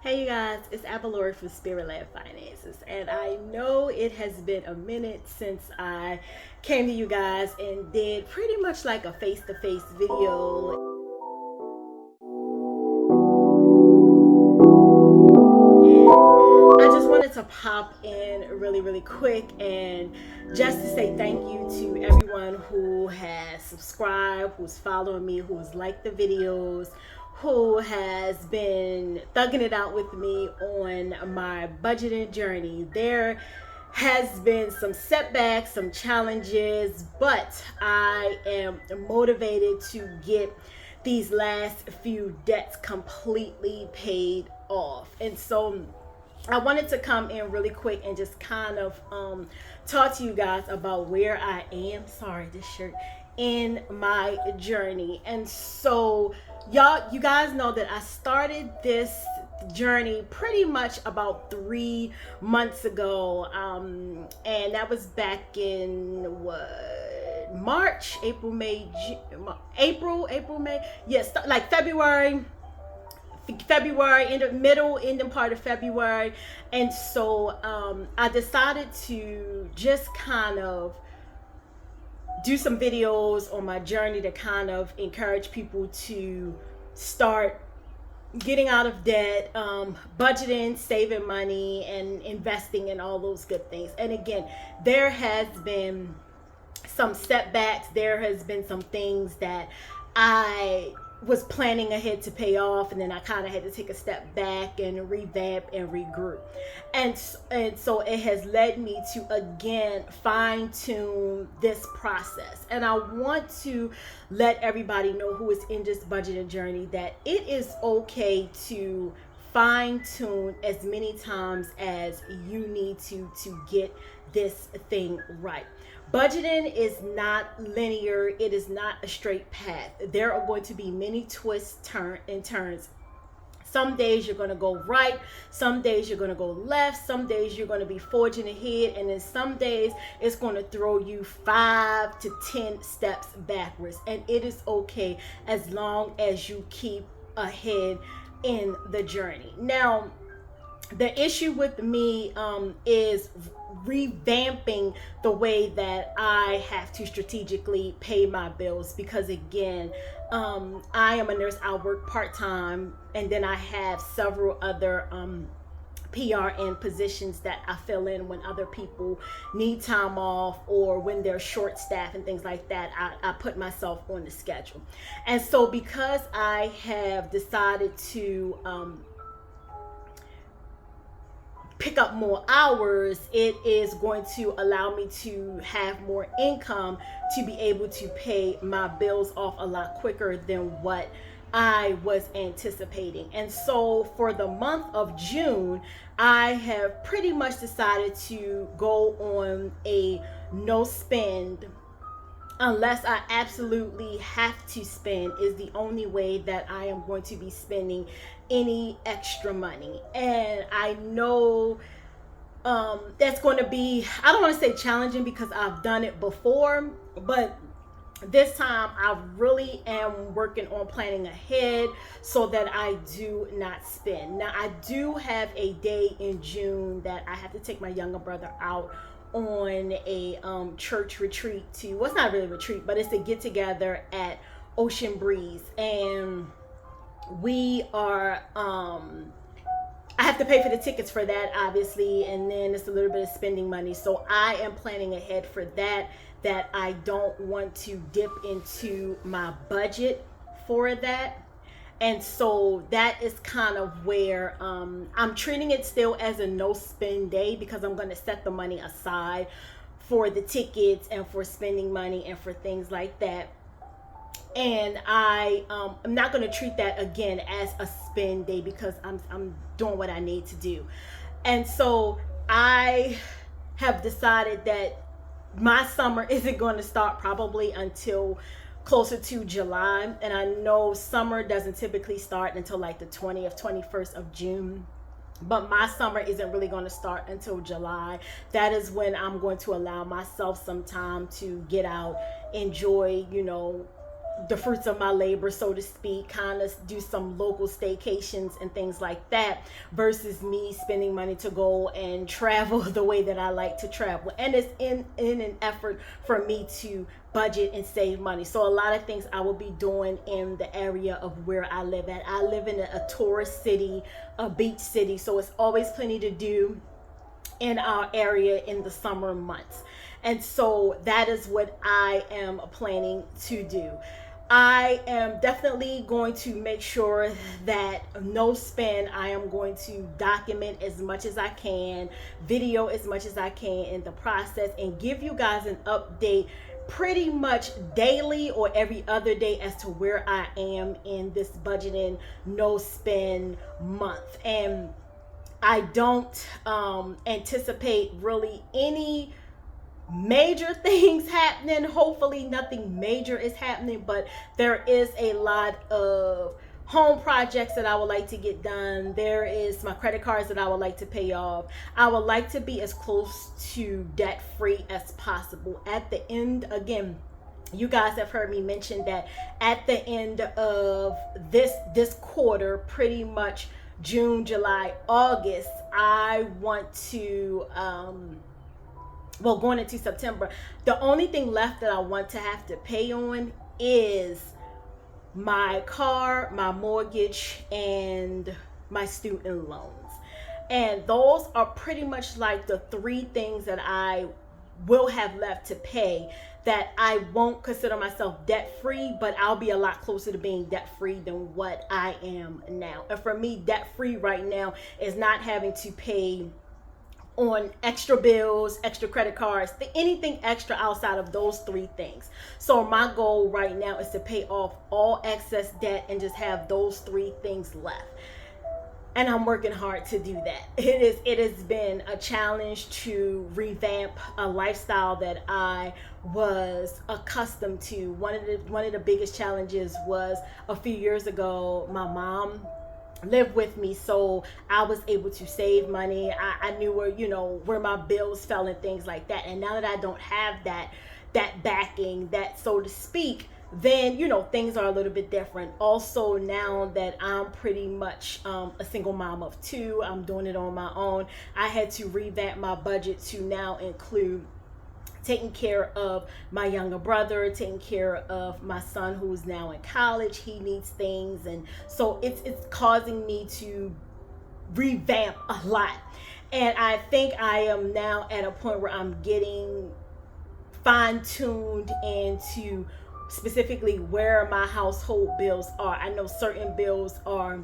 Hey you guys, it's Abolore for Spirit Led Finances, and I know it has been a minute since I came to you guys and did pretty much like a face-to-face video. And I just wanted to pop in really quick and just to say thank you to everyone who has subscribed, who's following me, who's liked the videos, who has been thugging it out with me on my budgeting journey. There has been some setbacks, some challenges, but I am motivated to get these last few debts completely paid off. And so I wanted to come in really quick and just kind of talk to you guys about where I am. Sorry, this shirt in my journey. And so you guys know that I started this journey pretty much about 3 months ago, and that was back in March, April, May, April, May. Yes, like February, ending part of February. And so I decided to just kind of do some videos on my journey to kind of encourage people to start getting out of debt, budgeting, saving money, and investing in all those good things. And again, there has been some setbacks. There has been some things that I was planning ahead to pay off, and then I kind of had to take a step back and revamp and regroup. And so it has led me to again fine-tune this process. And I want to let everybody know who is in this budgeting journey that it is okay to fine-tune as many times as you need to get this thing right. Budgeting is not linear. It is not a straight path. There are going to be many twists and turns. Some days you're going to go right, some days you're going to go left, some days you're going to be forging ahead, and then some days it's going to throw you 5 to 10 steps backwards. And it is okay as long as you keep ahead in the journey. Now, the issue with me is revamping the way that I have to strategically pay my bills, because again, I am a nurse. I work part-time, and then I have several other PRN positions that I fill in when other people need time off or when they're short staffed and things like that. I put myself on the schedule. And so because I have decided to pick up more hours, it is going to allow me to have more income to be able to pay my bills off a lot quicker than what I was anticipating. And so for the month of June, I have pretty much decided to go on a no spend unless I absolutely have to spend is the only way that I am going to be spending any extra money. And I know that's going to be, I don't want to say challenging because I've done it before, but this time I really am working on planning ahead so that I do not spend. Now, I do have a day in June that I have to take my younger brother out on a church retreat to, well, it's not really a retreat, but it's a get together at Ocean Breeze. And we are I have to pay for the tickets for that, obviously, and then it's a little bit of spending money. So I am planning ahead for that I don't want to dip into my budget for that. And so that is kind of where I'm treating it still as a no spend day, because I'm going to set the money aside for the tickets and for spending money and for things like that. And I'm not going to treat that again as a spend day because I'm doing what I need to do. And so I have decided that my summer isn't going to start probably until closer to July. And I know summer doesn't typically start until like the 20th, 21st of June. But my summer isn't really going to start until July. That is when I'm going to allow myself some time to get out, enjoy, the fruits of my labor, so to speak, kind of do some local staycations and things like that, versus me spending money to go and travel the way that I like to travel. And it's in an effort for me to budget and save money. So a lot of things I will be doing in the area of where I live at. I live in a tourist city, a beach city, so it's always plenty to do in our area in the summer months. And so that is what I am planning to do. I am definitely going to make sure that no spend, I am going to document as much as I can, video as much as I can in the process, and give you guys an update pretty much daily or every other day as to where I am in this budgeting no spend month. And I don't anticipate really any major things happening. Hopefully nothing major is happening, but there is a lot of home projects that I would like to get done. There is my credit cards that I would like to pay off. I would like to be as close to debt free as possible. At the end, again, you guys have heard me mention that at the end of this quarter, pretty much June, July, August, I want to going into September, the only thing left that I want to have to pay on is my car, my mortgage, and my student loans. And those are pretty much like the three things that I will have left to pay, that I won't consider myself debt free, but I'll be a lot closer to being debt free than what I am now. And for me, debt free right now is not having to pay on extra bills, extra credit cards, anything extra outside of those three things. So my goal right now is to pay off all excess debt and just have those three things left. And I'm working hard to do that. It has been a challenge to revamp a lifestyle that I was accustomed to. One of the biggest challenges was a few years ago, my mom lived with me, so I was able to save money. I knew where my bills fell and things like that. And now that I don't have that backing, that, so to speak, then things are a little bit different. Also, now that I'm pretty much a single mom of two, I'm doing it on my own, I had to revamp my budget to now include taking care of my younger brother, taking care of my son who's now in college. He needs things, and so it's causing me to revamp a lot. And I think I am now at a point where I'm getting fine-tuned into specifically where my household bills are. I know certain bills are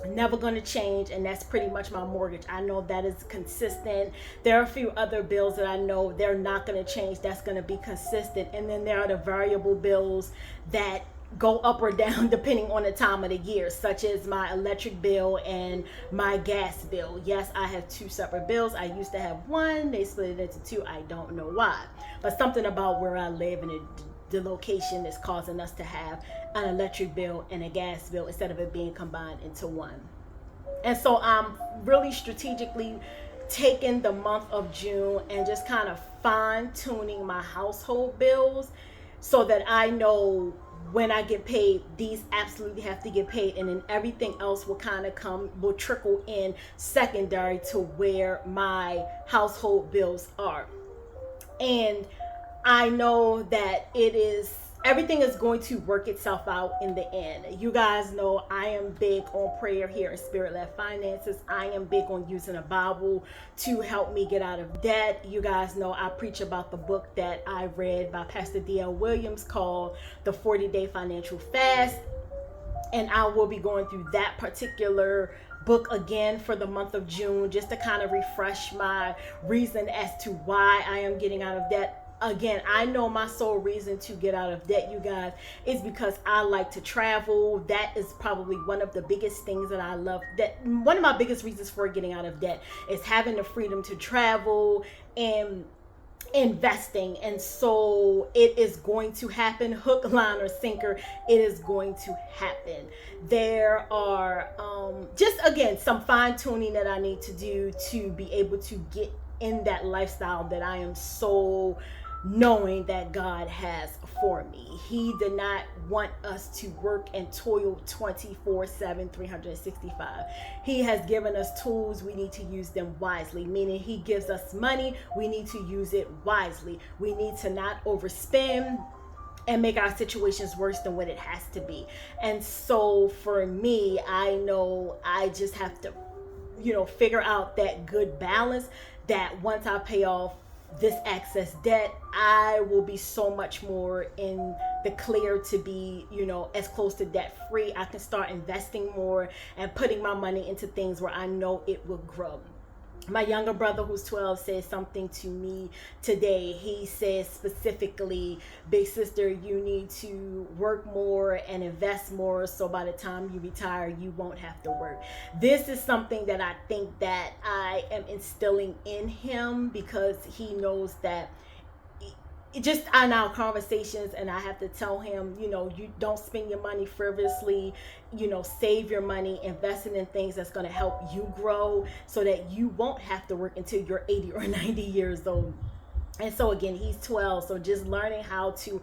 never going to change, and that's pretty much my mortgage. I know that is consistent. There are a few other bills that I know they're not going to change, that's going to be consistent. And then there are the variable bills that go up or down depending on the time of the year, such as my electric bill and my gas bill. Yes, I have two separate bills. I used to have one, they split it into two. I don't know why, but something about where I live and the location is causing us to have an electric bill and a gas bill instead of it being combined into one. And so I'm really strategically taking the month of June and just kind of fine-tuning my household bills so that I know when I get paid, these absolutely have to get paid, and then everything else will trickle in secondary to where my household bills are. And I know that everything is going to work itself out in the end. You guys know I am big on prayer here in Spirit-Led Finances. I am big on using a Bible to help me get out of debt. You guys know I preach about the book that I read by Pastor D.L. Williams called The 40-Day Financial Fast. And I will be going through that particular book again for the month of June, just to kind of refresh my reason as to why I am getting out of debt. Again, I know my sole reason to get out of debt, you guys, is because I like to travel. That is probably one of the biggest things that I love. That one of my biggest reasons for getting out of debt is having the freedom to travel and investing. And so it is going to happen, hook, line, or sinker. It is going to happen. There are just, again, some fine tuning that I need to do to be able to get in that lifestyle that I am so knowing that God has for me. He did not want us to work and toil 24/7, 365. He has given us tools. We need to use them wisely, meaning he gives us money. We need to use it wisely. We need to not overspend and make our situations worse than what it has to be. And so for me, I know I just have to, figure out that good balance, that once I pay off this excess debt, I will be so much more in the clear to be, as close to debt free. I can start investing more and putting my money into things where I know it will grow. My younger brother, who's 12, said something to me today. He says specifically, big sister, you need to work more and invest more, so by the time you retire, you won't have to work. This is something that I think that I am instilling in him, because he knows that just on our conversations, and I have to tell him, you don't spend your money frivolously, save your money, invest it in things that's going to help you grow, so that you won't have to work until you're 80 or 90 years old. And so again, he's 12, so just learning how to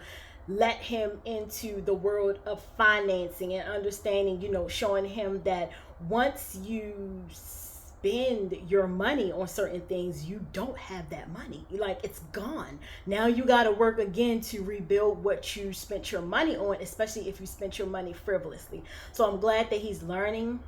let him into the world of financing and understanding, showing him that once you spend your money on certain things, you don't have that money. Like, it's gone. Now you got to work again to rebuild what you spent your money on, especially if you spent your money frivolously. So I'm glad that he's learning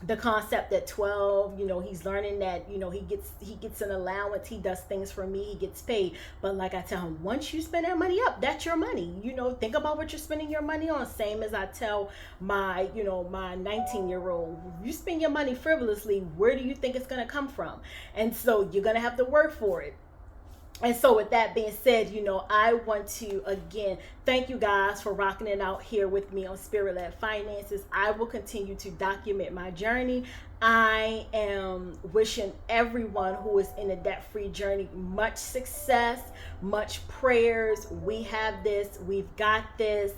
the concept at 12. He's learning that, he gets an allowance, he does things for me, he gets paid. But like I tell him, once you spend that money up, that's your money. Think about what you're spending your money on. Same as I tell my, my 19-year-old, you spend your money frivolously, where do you think it's going to come from? And so you're going to have to work for it. And so with that being said, I want to, again, thank you guys for rocking it out here with me on Spirit-Led Finances. I will continue to document my journey. I am wishing everyone who is in a debt-free journey much success, much prayers. We have this. We've got this.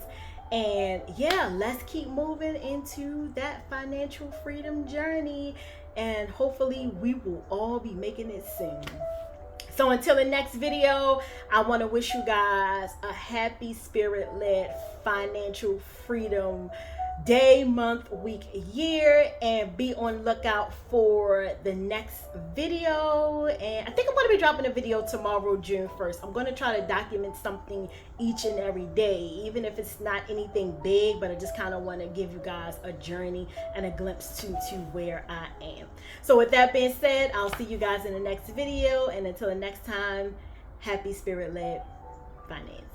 And yeah, let's keep moving into that financial freedom journey. And hopefully we will all be making it soon. So until the next video, I want to wish you guys a happy Spirit-Led financial freedom day, month, week, year, and be on lookout for the next video. And I think I'm going to be dropping a video tomorrow, June 1st. I'm going to try to document something each and every day, even if it's not anything big, but I just kind of want to give you guys a journey and a glimpse to where I am. So with that being said, I'll see you guys in the next video, and until the next time, happy Spirit-Led Finance.